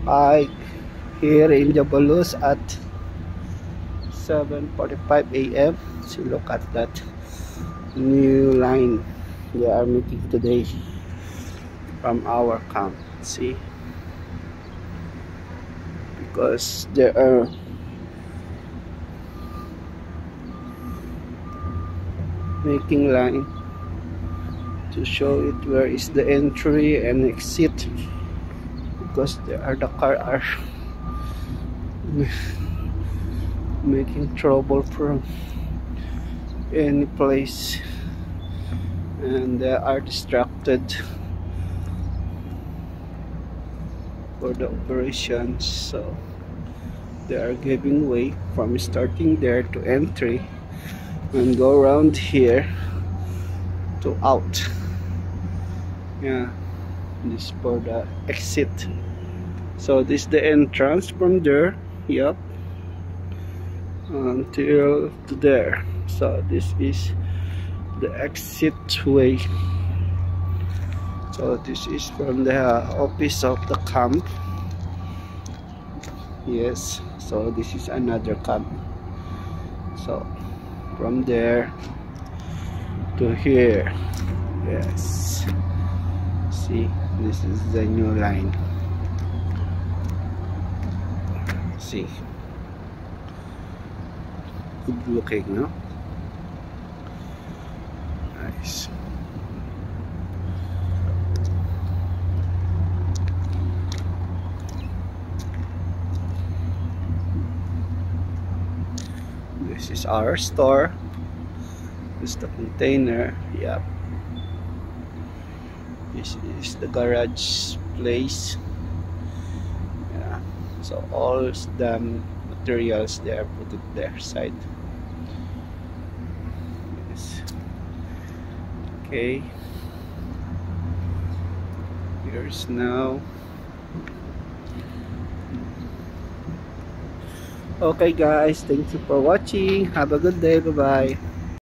I here in Jabalus at 7:45 a.m. So look at that new line they are making today from our camp. See, because there are making line to show it where is the entry and exit, because there are the car are making trouble from any place and they are distracted for the operations, so they are giving way from starting there to entry and go around here to out. Yeah, this for the exit. So this is the entrance from there, yep, until to there. So this is the exit way. So this is from the office of the camp. Yes, so this is another camp. So from there to here. Yes, see, this is the new line. See, good looking, no? Nice. This is our store. This is the container. Yep. This is the garage place. Yeah. So all the materials they are put it there side. Yes. Okay. Here's now. Okay guys, thank you for watching. Have a good day. Bye bye.